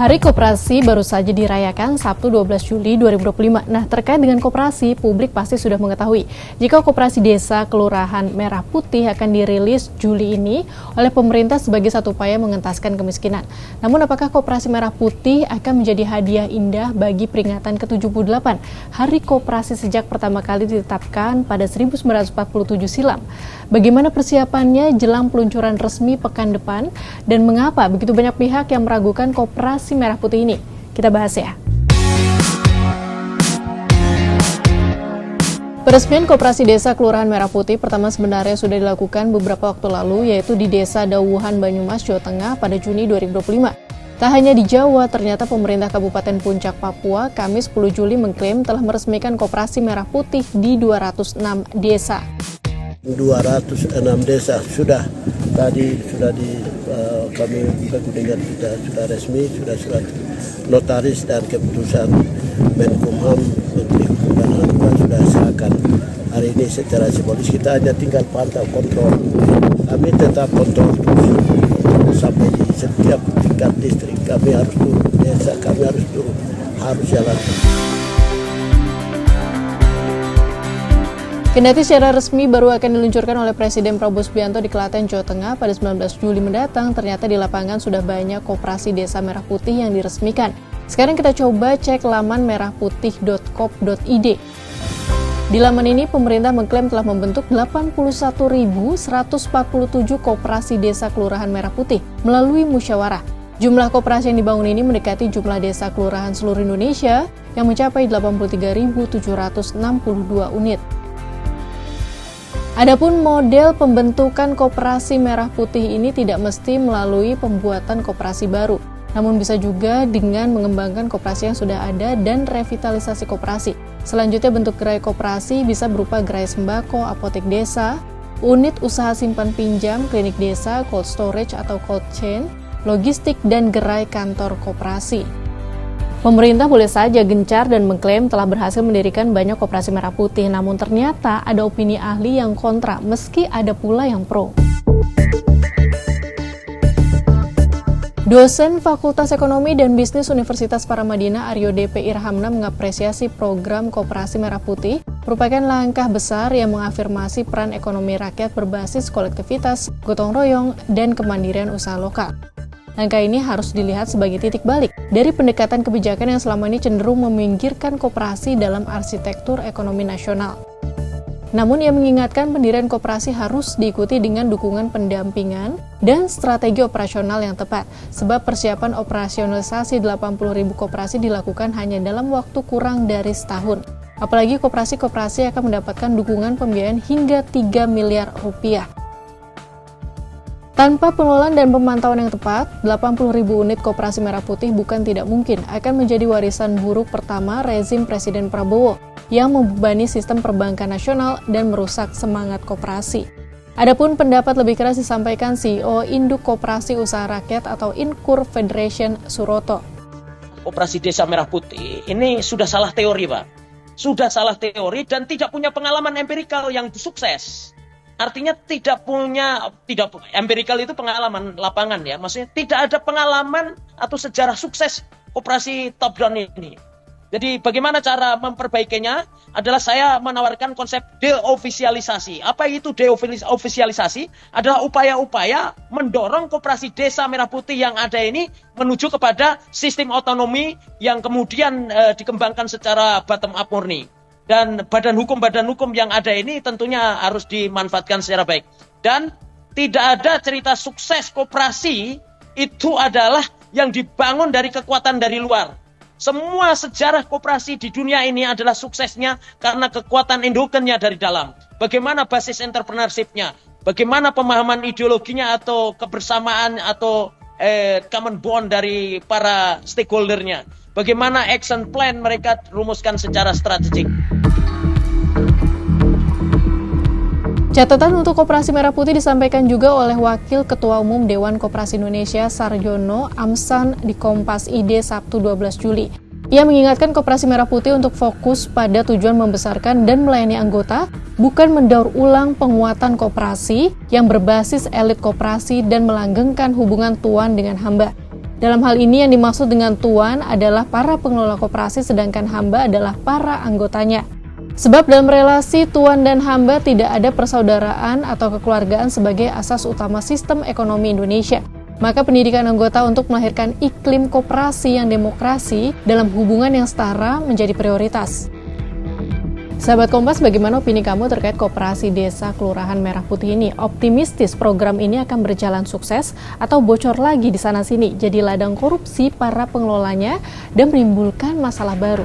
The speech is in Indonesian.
Hari Koperasi baru saja dirayakan Sabtu 12 Juli 2025. Nah, terkait dengan koperasi, publik pasti sudah mengetahui jika Koperasi Desa Kelurahan Merah Putih akan dirilis Juli ini oleh pemerintah sebagai satu upaya mengentaskan kemiskinan. Namun, apakah Koperasi Merah Putih akan menjadi hadiah indah bagi peringatan ke-78 Hari Koperasi sejak pertama kali ditetapkan pada 1947 silam? Bagaimana persiapannya jelang peluncuran resmi pekan depan dan mengapa begitu banyak pihak yang meragukan Koperasi Merah Putih ini? Kita bahas ya. Peresmian Koperasi Desa Kelurahan Merah Putih pertama sebenarnya sudah dilakukan beberapa waktu lalu, yaitu di Desa Dawuhan, Banyumas, Jawa Tengah pada Juni 2025. Tak hanya di Jawa, ternyata pemerintah Kabupaten Puncak, Papua, Kamis 10 Juli mengklaim telah meresmikan Koperasi Merah Putih di 206 desa. 206 desa sudah kami dengan sudah resmi, sudah surat notaris dan keputusan Menkumham, Menteri Hukum dan HAM sudah sahkan. Hari ini secara simbolis kita hanya tinggal pantau kontrol. Kami tetap kontrol sampai di setiap tingkat distrik. Kami harus turun, desa kami harus turun, harus jalan. Kendati secara resmi baru akan diluncurkan oleh Presiden Prabowo Subianto di Klaten, Jawa Tengah pada 19 Juli mendatang, ternyata di lapangan sudah banyak Koperasi Desa Merah Putih yang diresmikan. Sekarang kita coba cek laman merahputih.coop.id. Di laman ini, pemerintah mengklaim telah membentuk 81.147 Koperasi Desa Kelurahan Merah Putih melalui musyawarah. Jumlah koperasi yang dibangun ini mendekati jumlah desa kelurahan seluruh Indonesia yang mencapai 83.762 unit. Adapun model pembentukan Koperasi Merah Putih ini tidak mesti melalui pembuatan koperasi baru, namun bisa juga dengan mengembangkan koperasi yang sudah ada dan revitalisasi koperasi. Selanjutnya, bentuk gerai koperasi bisa berupa gerai sembako, apotek desa, unit usaha simpan pinjam, klinik desa, cold storage atau cold chain, logistik, dan gerai kantor koperasi. Pemerintah boleh saja gencar dan mengklaim telah berhasil mendirikan banyak Koperasi Merah Putih, namun ternyata ada opini ahli yang kontra, meski ada pula yang pro. Dosen Fakultas Ekonomi dan Bisnis Universitas Paramadina Aryo DP Irhamna mengapresiasi program Koperasi Merah Putih merupakan langkah besar yang mengafirmasi peran ekonomi rakyat berbasis kolektivitas, gotong royong, dan kemandirian usaha lokal. Langkah ini harus dilihat sebagai titik balik dari pendekatan kebijakan yang selama ini cenderung meminggirkan koperasi dalam arsitektur ekonomi nasional. Namun ia mengingatkan pendirian koperasi harus diikuti dengan dukungan pendampingan dan strategi operasional yang tepat, sebab persiapan operasionalisasi 80.000 koperasi dilakukan hanya dalam waktu kurang dari setahun. Apalagi koperasi-koperasi akan mendapatkan dukungan pembiayaan hingga 3 miliar rupiah. Tanpa pengelolaan dan pemantauan yang tepat, 80.000 unit Koperasi Merah Putih bukan tidak mungkin akan menjadi warisan buruk pertama rezim Presiden Prabowo yang membebani sistem perbankan nasional dan merusak semangat koperasi. Adapun pendapat lebih keras disampaikan CEO Induk Koperasi Usaha Rakyat atau Inkur Federation Suroto. Koperasi Desa Merah Putih ini sudah salah teori, Pak. Sudah salah teori dan tidak punya pengalaman empirikal yang sukses. Artinya empirikal itu pengalaman lapangan ya, maksudnya tidak ada pengalaman atau sejarah sukses koperasi top down ini. Jadi bagaimana cara memperbaikinya adalah saya menawarkan konsep deofisialisasi. Apa itu deofisialisasi? Adalah upaya-upaya mendorong Koperasi Desa Merah Putih yang ada ini menuju kepada sistem otonomi yang kemudian dikembangkan secara bottom up murni. Dan badan hukum yang ada ini tentunya harus dimanfaatkan secara baik. Dan tidak ada cerita sukses koperasi itu adalah yang dibangun dari kekuatan dari luar. Semua sejarah koperasi di dunia ini adalah suksesnya karena kekuatan endogennya dari dalam. Bagaimana basis entrepreneurship-nya, bagaimana pemahaman ideologinya atau kebersamaan atau common bond dari para stakeholder-nya. Bagaimana action plan mereka rumuskan secara strategik. Catatan untuk Koperasi Merah Putih disampaikan juga oleh Wakil Ketua Umum Dewan Koperasi Indonesia Sarjono Amsan di Kompas ID Sabtu 12 Juli. Ia mengingatkan Koperasi Merah Putih untuk fokus pada tujuan membesarkan dan melayani anggota, bukan mendaur ulang penguatan koperasi yang berbasis elit koperasi dan melanggengkan hubungan tuan dengan hamba. Dalam hal ini yang dimaksud dengan tuan adalah para pengelola koperasi sedangkan hamba adalah para anggotanya. Sebab dalam relasi tuan dan hamba tidak ada persaudaraan atau kekeluargaan sebagai asas utama sistem ekonomi Indonesia. Maka pendidikan anggota untuk melahirkan iklim koperasi yang demokrasi dalam hubungan yang setara menjadi prioritas. Sahabat Kompas, bagaimana opini kamu terkait Koperasi Desa Kelurahan Merah Putih ini? Optimistis program ini akan berjalan sukses atau bocor lagi di sana-sini jadi ladang korupsi para pengelolanya dan menimbulkan masalah baru?